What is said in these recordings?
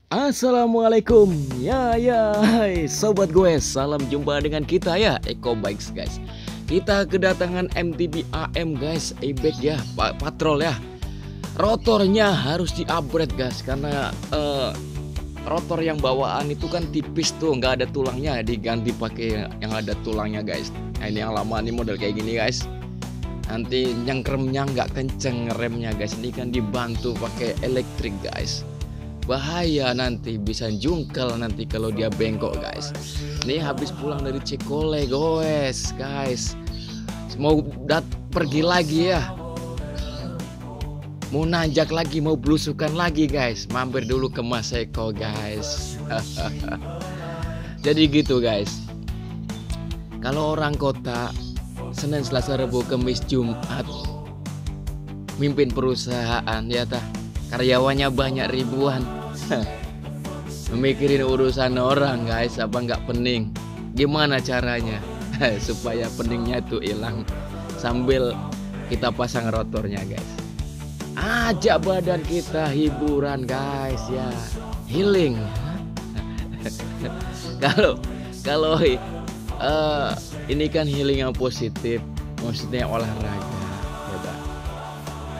Assalamualaikum hai, sobat gue, salam jumpa dengan kita ya, Eko Bikes guys. Kita kedatangan MTB AM guys, e-bike ya, patrol ya. Rotornya harus di-upgrade guys, karena rotor yang bawaan itu kan tipis tuh, nggak ada tulangnya, diganti pakai yang ada tulangnya guys. Nah, ini yang lama nih model kayak gini guys. Nanti nyengkremnya nggak kenceng remnya guys, ini kan dibantu pakai elektrik guys. Bahaya, nanti bisa jungkel nanti kalau dia bengkok guys. Ini habis pulang dari Cikole guys, mau pergi lagi ya, mau nanjak lagi, mau belusukan lagi guys, mampir dulu ke Mas Eko guys. Jadi gitu guys, kalau orang kota Senin, Selasa, Rabu, Kamis, Jumat mimpin perusahaan ya tah, karyawannya banyak ribuan. Memikirin urusan orang guys, apa nggak pening? Gimana caranya supaya peningnya itu hilang sambil kita pasang rotornya guys? Ajak badan kita hiburan guys ya, healing. Kalau ini kan healing yang positif, maksudnya olahraga ya.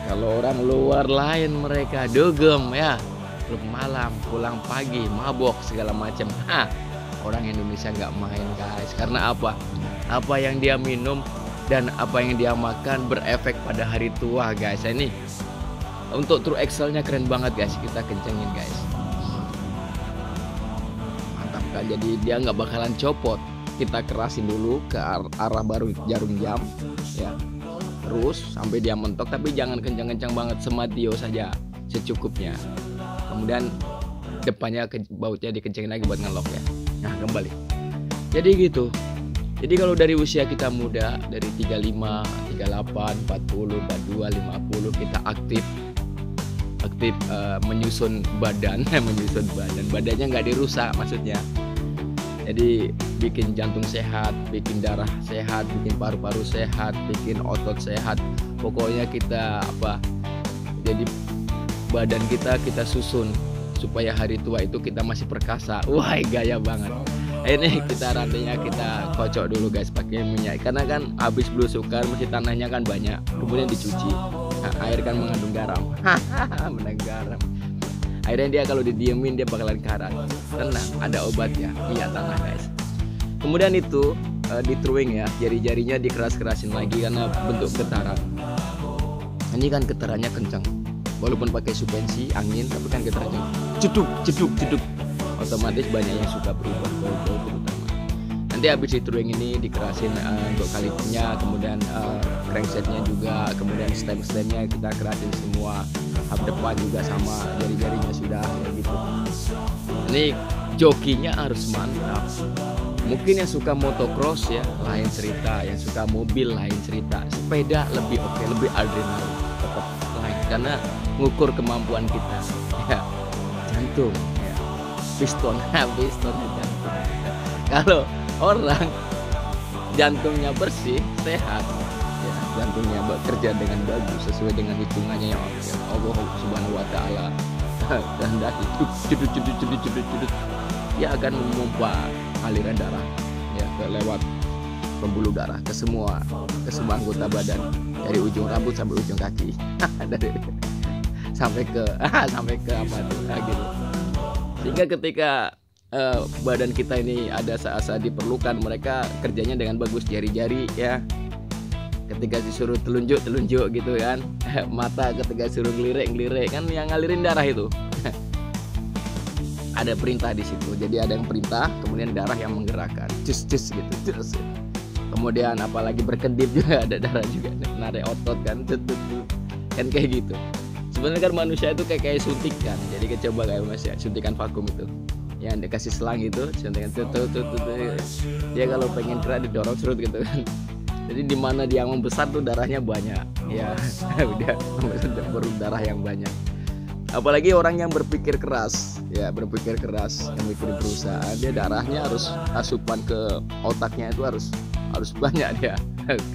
Kalau orang luar lain mereka dugem ya, klub malam, pulang pagi, mabok segala macam. Orang Indonesia nggak main guys, karena apa yang dia minum dan apa yang dia makan berefek pada hari tua guys. Ini untuk true Excel-nya keren banget guys, kita kencengin guys, mantap kan. Jadi dia nggak bakalan copot, kita kerasin dulu ke arah baru jarum jam ya, terus sampai dia mentok, tapi jangan kencang-kencang banget, semadio saja secukupnya. Kemudian depannya bautnya dikencengin lagi buat ngelok ya. Nah kembali, jadi gitu. Jadi kalau dari usia kita muda, dari 35, 38, 40, 42, 50 kita aktif menyusun badan badannya nggak dirusak maksudnya. Jadi bikin jantung sehat, bikin darah sehat, bikin paru-paru sehat, bikin otot sehat. Pokoknya kita jadi badan kita susun supaya hari tua itu kita masih perkasa. Wah, gaya banget. Ini kita rantainya kita kocok dulu guys pakai minyak, karena kan habis belusukan masih tanahnya kan banyak, kemudian dicuci. Nah, air kan mengandung garam. Mengandung garam. Akhirnya dia kalau didiemin dia bakalan karat. Tenang, ada obatnya, minyak tanah guys. Kemudian itu di truing ya, jari-jarinya dikeras-kerasin lagi karena bentuk getaran. Ini kan getarannya kencang, walaupun pakai suspensi angin tapi kan getarannya ceduk, otomatis banyak yang suka berubah bau-bau terutama. Nanti habis di truing ini dikerasin untuk kalipernya, kemudian cranksetnya juga, kemudian stem-stemnya kita kerasin semua, hub depan juga sama, jari-jarinya sudah ya gitu. Ini jokinya harus mantap. Mungkin yang suka motocross ya lain cerita, yang suka mobil lain cerita, sepeda lebih oke, lebih adrenalin, tetap lain karena ngukur kemampuan kita ya. Jantung ya, piston jantung. Kalau orang jantungnya bersih, sehat ya, jantungnya bekerja dengan bagus sesuai dengan hitungannya yang Allah Subhanahu wa taala, dan cedut, dia akan memompa aliran darah ya lewat pembuluh darah ke semua anggota badan, dari ujung rambut sampai ujung kaki. Dari sampai ke apa tuh gitu. Sehingga ketika badan kita ini ada saat-saat diperlukan, mereka kerjanya dengan bagus, jari-jari ya ketika disuruh telunjuk gitu kan, mata ketika suruh ngelirik kan yang ngalirin darah itu. Ada perintah di situ, jadi ada yang perintah, kemudian darah yang menggerakkan, cus gitu. Kemudian apalagi berkedip juga ada darah juga, narik otot kan kayak gitu. Sebenarnya kan manusia itu kayak suntikan, jadi coba kayak mas ya, suntikan vakum itu, yang dikasih selang itu, suntikan tuh. Dia kalau pengen kerak didorong serut gitu kan. Jadi di mana dia membesar tuh darahnya banyak, ya udah baru darah yang banyak. Apalagi orang yang berpikir keras, yang mikir perusahaan, dia darahnya harus asupan ke otaknya itu harus banyak dia.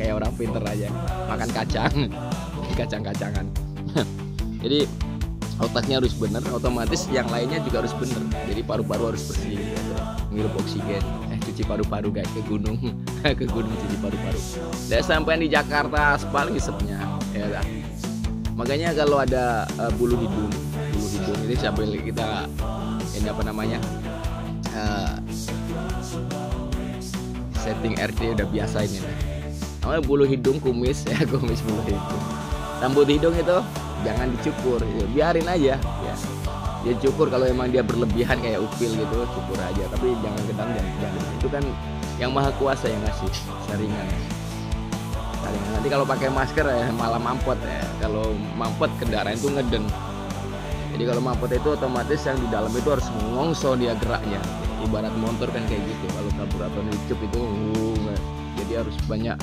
Kayak orang pinter aja makan kacang-kacangan. Jadi otaknya harus bener, otomatis yang lainnya juga harus bener. Jadi paru-paru harus bersih gitu. Ngirup oksigen, cuci paru-paru guys, ke gunung ke gunung cuci paru-paru. Dan sampai di Jakarta aspal ngisepnya ya kan. Makanya kalau ada bulu hidung ini sambil kita ini apa namanya setting RT udah biasa ini nah. Namanya bulu hidung, kumis ya, kumis bulu hidung. Rambut hidung itu jangan dicukur, ya, biarin aja ya. Dia cukur kalau emang dia berlebihan kayak upil gitu, cukur aja. Tapi jangan jangan. Itu kan yang maha kuasa yang ngasih saringan. Nanti kalau pakai masker ya malah mampot ya. Kalau mampot kendaraan itu ngeden. Jadi kalau mampot itu otomatis yang di dalam itu harus ngongso dia geraknya. Ibarat motor kan kayak gitu. Kalau karburator hidup itu jadi harus banyak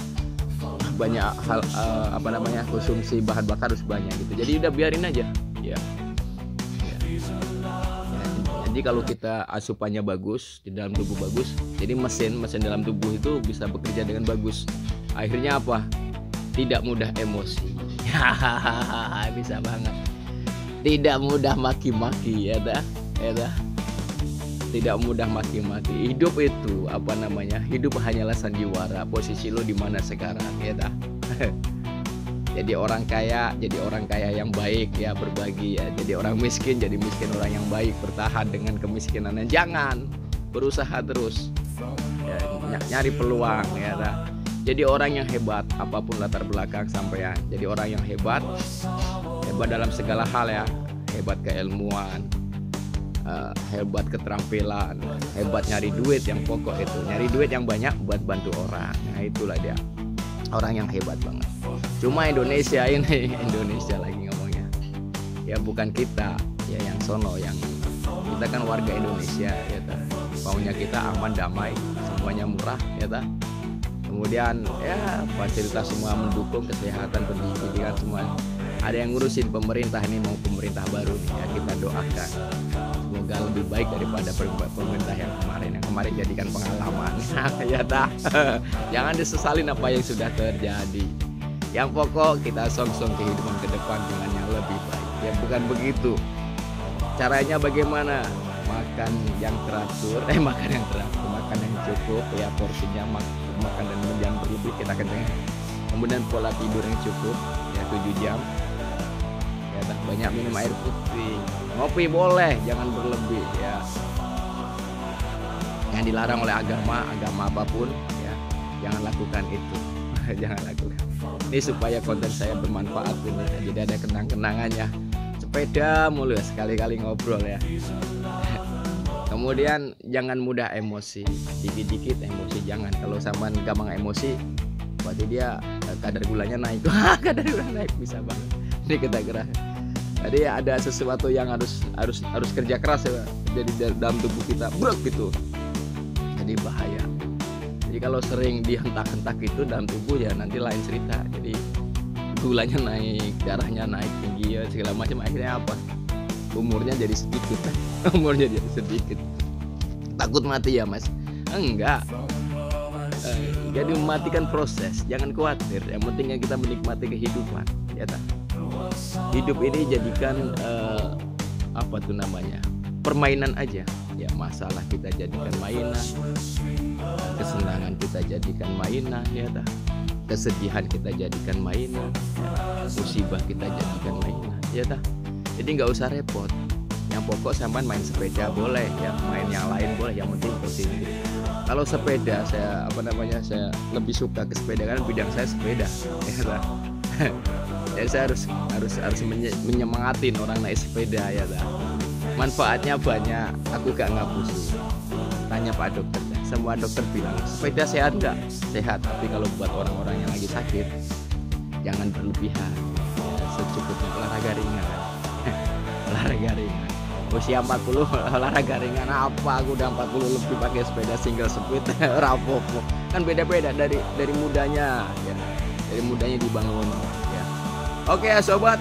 hal apa namanya konsumsi bahan bakar harus banyak gitu. Jadi udah biarin aja ya. Jadi kalau kita asupannya bagus, di dalam tubuh bagus, jadi mesin dalam tubuh itu bisa bekerja dengan bagus. Akhirnya apa? Tidak mudah emosi. Bisa banget. Tidak mudah maki-maki ya dah. Tidak mudah maki-maki. Hidup itu apa namanya? Hidup hanyalah sandiwara. Posisi lo di mana sekarang ya dah. Jadi orang kaya yang baik ya, berbagi ya. Jadi orang miskin orang yang baik, bertahan dengan kemiskinannya. Jangan, berusaha terus ya, nyari peluang ya dah. Jadi orang yang hebat apapun latar belakang sampean. Jadi orang yang hebat dalam segala hal ya. Hebat keilmuan, hebat keterampilan, hebat nyari duit yang pokok itu. Nyari duit yang banyak buat bantu orang. Nah itulah dia. Orang yang hebat banget. Cuma Indonesia lagi ngomongnya. Ya bukan kita ya yang sono, yang kita kan warga Indonesia ya ta. Maunya kita aman damai, semuanya murah ya ta. Kemudian ya fasilitas semua mendukung, kesehatan, pendidikan semua. Ada yang ngurusin pemerintah, ini mau pemerintah baru nih ya, kita doakan semoga lebih baik daripada pemerintah yang kemarin jadikan pengalaman ya dah. Jangan disesalin apa yang sudah terjadi. Yang pokok kita song-song kehidupan ke depan dengan yang lebih baik. Ya bukan begitu. Caranya bagaimana? Makan yang teratur, makan yang cukup ya, porsinya makan dan minum jangan berlebih, kita kenceng. Kemudian pola tidur yang cukup ya 7 jam. Ya banyak minum air putih. Ngopi boleh, jangan berlebih ya. Yang dilarang oleh agama apapun ya, jangan lakukan itu. Jangan lakukan. Ini supaya konten saya bermanfaat ini. Jadi ada kenang-kenangannya. Sepeda mulu ya, sekali-kali ngobrol ya. Kemudian jangan mudah emosi. Dikit-dikit emosi jangan. Kalau sampean gampang emosi, berarti dia kadar gulanya naik. Kadar gula naik bisa banget. Ini kita gerak. Jadi ada sesuatu yang harus kerja keras ya. Jadi dalam tubuh kita brok gitu. Jadi bahaya. Jadi kalau sering dihentak-hentak itu dalam tubuh ya nanti lain cerita. Jadi gulanya naik, darahnya naik tinggi ya segala macam, akhirnya apa? Umurnya jadi sedikit. Takut mati ya mas? Enggak. Jadi mematikan proses, jangan khawatir. Yang pentingnya kita menikmati kehidupan, ya tak? Hidup ini jadikan apa tuh namanya? Permainan aja. Ya masalah kita jadikan mainan, kesenangan kita jadikan mainan, ya tak? Kesedihan kita jadikan mainan, ya, musibah kita jadikan mainan, ya tak? Jadi nggak usah repot. Yang pokok sampai main sepeda boleh, ya main yang lain boleh, yang penting positif. Kalau sepeda saya saya lebih suka ke sepeda karena bidang saya sepeda, ya tak? Jadi saya harus menyemangatin orang naik sepeda, ya tak? Manfaatnya banyak, aku gak ngapus. Tanya Pak dokter, semua dokter bilang sepeda sehat nggak? Sehat, tapi kalau buat orang-orang yang lagi sakit jangan berlebihan, ya, secukupnya olahraga ringan. Olahraga ringan. Usia 40 olahraga ringan apa? Aku udah 40 lebih pakai sepeda single speed rapopo. Kan beda-beda dari mudanya, ya. Dari mudanya dibangun, ya. Oke ya sobat,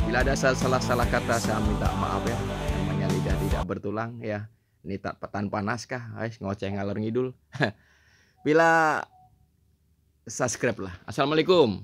bila ada salah kata saya minta maaf ya. Namanya lidah tidak bertulang ya. Ini tanpa naskah, ngoceh ngalor ngidul. Bila subscribe lah. Assalamualaikum.